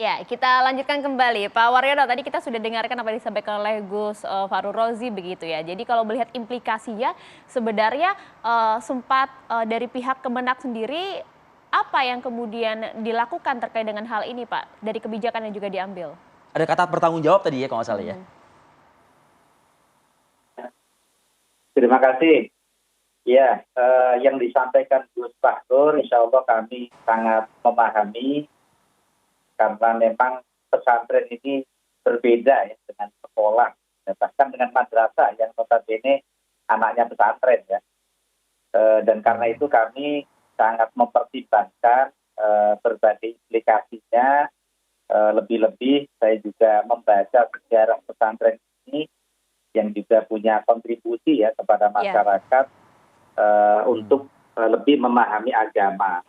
Ya, kita lanjutkan kembali. Pak Waryono, tadi kita sudah dengarkan apa yang disampaikan oleh Gus Fahru Rozi begitu ya. Jadi kalau melihat implikasinya sebenarnya sempat dari pihak Kemenak sendiri apa yang kemudian dilakukan terkait dengan hal ini Pak, dari kebijakan yang juga diambil? Ada kata bertanggung jawab tadi ya kalau nggak salah ya. Terima kasih. Ya, yang disampaikan Gus Fahru, insya Allah kami sangat memahami karena memang pesantren ini berbeda ya dengan sekolah, ya, bahkan dengan madrasah yang notabene anaknya pesantren ya. Dan karena itu kami sangat mempertimbangkan berbagai implikasinya. Lebih-lebih saya juga membaca sejarah pesantren ini yang juga punya kontribusi ya kepada masyarakat untuk lebih memahami agama.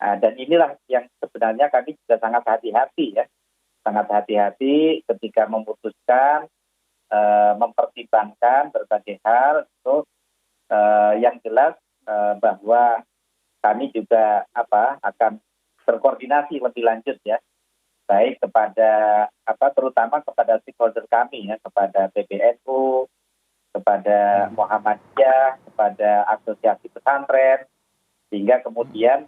Dan inilah yang sebenarnya kami juga sangat hati-hati ya, sangat hati-hati ketika memutuskan mempertimbangkan berbagai hal untuk yang jelas bahwa kami juga akan berkoordinasi lebih lanjut ya, baik kepada terutama kepada stakeholder kami ya, kepada PBNU, kepada Muhammadiyah, kepada asosiasi pesantren, sehingga kemudian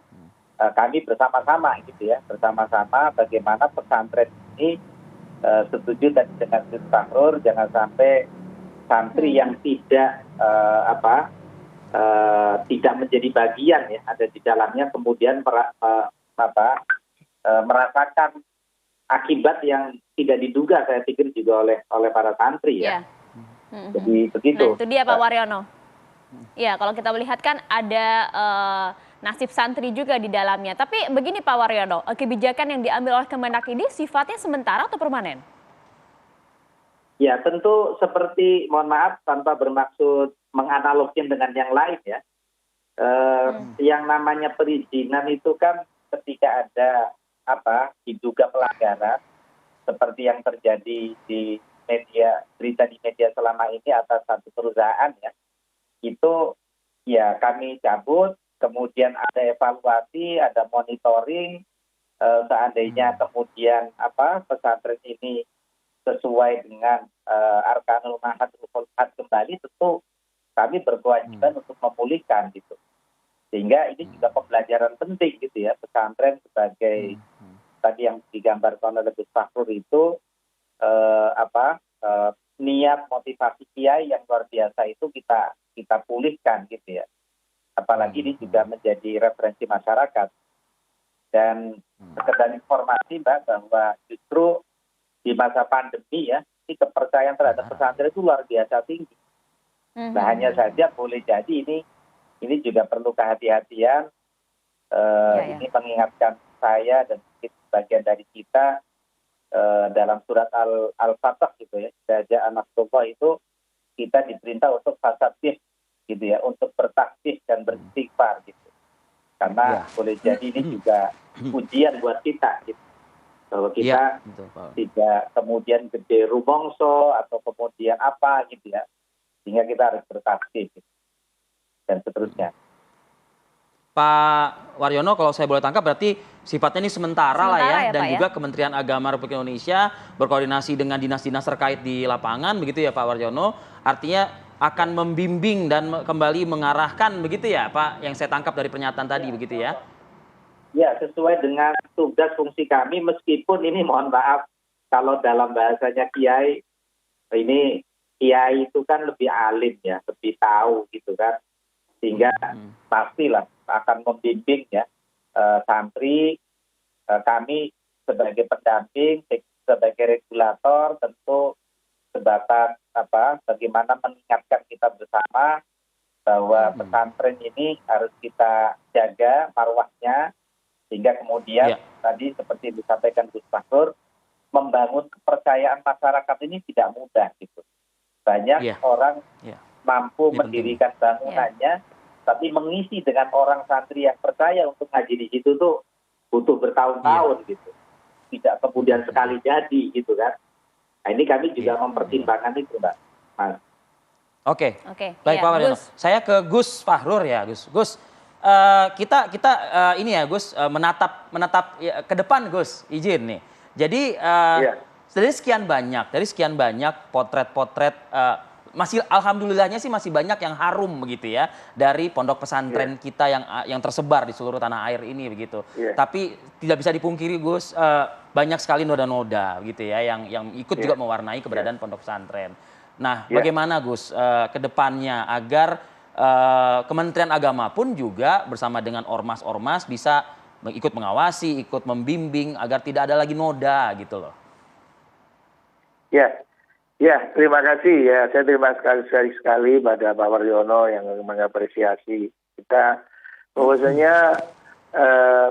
kami bersama-sama gitu ya, bersama-sama bagaimana pesantren ini setuju tadi dengan Gus Fahru, jangan sampai santri yang tidak tidak menjadi bagian ya ada di dalamnya kemudian merasakan akibat yang tidak diduga, saya pikir juga oleh para santri ya. Jadi begitu. Nah itu dia Pak Waryono. Ya kalau kita melihat kan ada nasib santri juga di dalamnya. Tapi begini Pak Waryono, kebijakan yang diambil oleh Kemenak ini sifatnya sementara atau permanen? Ya tentu seperti, mohon maaf tanpa bermaksud menganalogin dengan yang lain ya. Yang namanya perizinan itu kan ketika ada diduga pelanggaran seperti yang terjadi di berita di media selama ini atas satu perusahaan ya, itu ya kami cabut, kemudian ada evaluasi, ada monitoring, seandainya kemudian pesantren ini sesuai dengan arkanul mahat kembali, tentu kami berkewajiban untuk memulihkan gitu. Sehingga ini juga pembelajaran penting gitu ya, pesantren sebagai tadi yang digambarkan oleh Gus Fahru itu niat motivasi kiai yang luar biasa itu kita pulihkan gitu ya. Apalagi ini juga menjadi referensi masyarakat. Dan sekedar informasi Mbak bahwa justru di masa pandemi ya, ini kepercayaan terhadap pesantren itu luar biasa tinggi. Nah hanya saja boleh jadi ini juga perlu kehati-hatian. Ini mengingatkan saya dan bagian dari kita dalam surat Al-Fatah gitu ya, Raja An-Nasrullah itu kita diperintah untuk fasabbih gitu ya, untuk bertasbih dan beristighfar gitu. Karena boleh jadi ini juga ujian buat kita gitu. Bahwa kita tidak kemudian gede rumongso atau kemudian gitu ya. Sehingga kita harus bertasbih gitu. Dan seterusnya. Pak Waryono, kalau saya boleh tangkap berarti sifatnya ini sementara lah ya, dan juga Kementerian Agama Republik Indonesia berkoordinasi dengan dinas-dinas terkait di lapangan begitu ya Pak Waryono, artinya akan membimbing dan kembali mengarahkan begitu ya Pak, yang saya tangkap dari pernyataan tadi begitu ya? Ya, sesuai dengan tugas fungsi kami, meskipun ini mohon maaf kalau dalam bahasanya kiai, ini kiai itu kan lebih alim ya, lebih tahu gitu kan, sehingga pastilah akan membimbing ya santri. Kami sebagai pendamping, sebagai regulator tentu sebatas bagaimana mengingatkan kita bersama bahwa pesantren ini harus kita jaga marwahnya, sehingga kemudian tadi seperti disampaikan Gus Fahru, membangun kepercayaan masyarakat ini tidak mudah gitu. Banyak orang mampu mendirikan bangunannya, tapi mengisi dengan orang santri yang percaya untuk ngaji di situ tuh butuh bertahun-tahun gitu. Tidak kemudian sekali jadi gitu kan. Nah ini kami juga mempertimbangkan itu Mbak. Mas. Oke. Baik Pak Waryono. Saya ke Gus Fahru ya Gus. Kita ini ya Gus menatap ya, ke depan Gus, izin nih. Jadi dari sekian banyak potret-potret masih alhamdulillahnya sih masih banyak yang harum begitu ya dari pondok pesantren kita yang tersebar di seluruh tanah air ini begitu. Tapi tidak bisa dipungkiri Gus, banyak sekali noda-noda gitu ya yang ikut juga mewarnai keberadaan pondok pesantren. Nah, bagaimana Gus ke depannya agar Kementerian Agama pun juga bersama dengan ormas-ormas bisa ikut mengawasi, ikut membimbing agar tidak ada lagi noda gitu loh. Ya, terima kasih ya. Saya terima sekali pada Pak Waryono yang mengapresiasi kita bahwasanya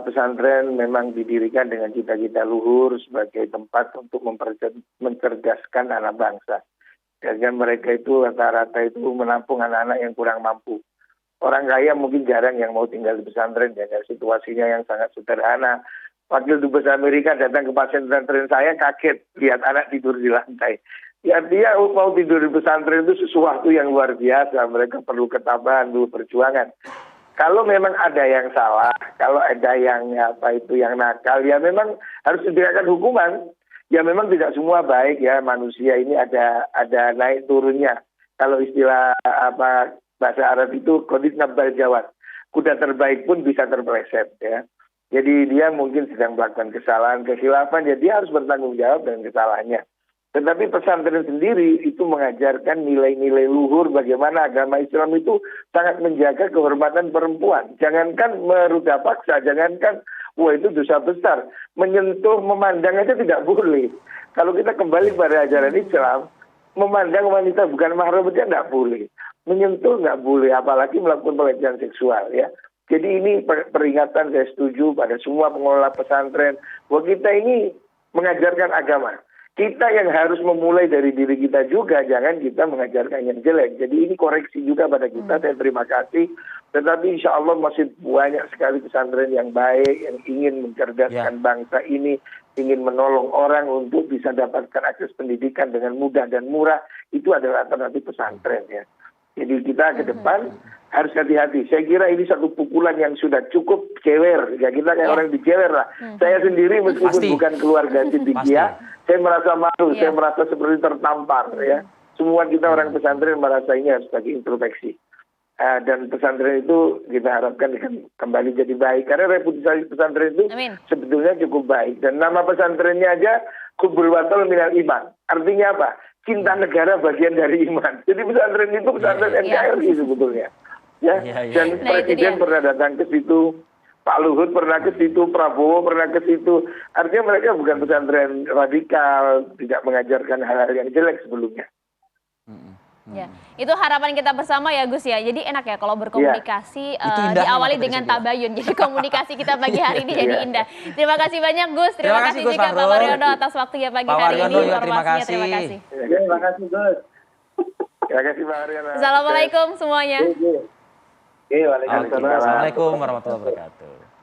pesantren memang didirikan dengan cita-cita luhur sebagai tempat untuk mencerdaskan anak bangsa. Dan mereka itu rata-rata itu menampung anak-anak yang kurang mampu. Orang kaya mungkin jarang yang mau tinggal di pesantren ya, situasinya yang sangat sederhana. Wakil Dubes Amerika datang ke pesantren saya kaget lihat anak tidur di lantai. Ya, dia mau tidur di pesantren itu sesuatu yang luar biasa. Mereka perlu ketabahan, perlu perjuangan. Kalau memang ada yang salah, kalau ada yang yang nakal, ya memang harus disediakan hukuman. Ya memang tidak semua baik ya, manusia ini ada naik turunnya. Kalau istilah bahasa Arab itu kodit nabal jawad. Kuda terbaik pun bisa terpeleset ya. Jadi dia mungkin sedang melakukan kesalahan, kekhilafan, ya dia harus bertanggung jawab dengan kesalahannya. Tetapi pesantren sendiri itu mengajarkan nilai-nilai luhur bagaimana agama Islam itu sangat menjaga kehormatan perempuan. Jangankan meruda paksa, jangankan wah itu dosa besar. Menyentuh, memandang aja tidak boleh. Kalau kita kembali pada ajaran Islam, memandang wanita bukan mahram aja tidak boleh. Menyentuh nggak boleh, apalagi melakukan pelecehan seksual ya. Jadi ini peringatan saya setuju pada semua pengelola pesantren bahwa kita ini mengajarkan agama. Kita yang harus memulai dari diri kita juga, jangan kita mengajarkan yang jelek. Jadi ini koreksi juga pada kita, saya terima kasih. Tetapi insya Allah masih banyak sekali pesantren yang baik, yang ingin mencerdaskan bangsa ini, ingin menolong orang untuk bisa dapatkan akses pendidikan dengan mudah dan murah. Itu adalah alternatif pesantren ya. Jadi kita ke depan harus hati-hati. Saya kira ini satu pukulan yang sudah cukup jewer. Ya kita kayak orang dijewer lah. Saya sendiri meskipun bukan keluarga Siddiqiyah, saya merasa malu, saya merasa seperti tertampar ya. Semua kita orang pesantren merasa ini harus bagi introspeksi. Dan pesantren itu kita harapkan kembali jadi baik. Karena reputasi pesantren itu sebetulnya cukup baik. Dan nama pesantrennya aja Kubul Watal Minal Iman. Artinya apa? Cinta negara bagian dari iman. Jadi pesantren itu pesantren NKRI sebetulnya. Ya, dan Presiden pernah datang ke situ, Pak Luhut pernah ke situ, Prabowo pernah ke situ. Artinya mereka bukan pesantren radikal, tidak mengajarkan hal-hal yang jelek sebelumnya. Ya, itu harapan kita bersama ya Gus ya. Jadi enak ya kalau berkomunikasi diawali dengan tabayun. Jadi komunikasi kita pagi hari ini jadi indah. Terima kasih banyak Gus. Terima kasih juga Pak Waryono atas waktunya pagi hari ini. Informasinya terima kasih. Terima kasih Gus. Terima kasih Pak Waryono. Assalamualaikum semuanya. Waalaikumsalam. Assalamualaikum warahmatullahi wabarakatuh.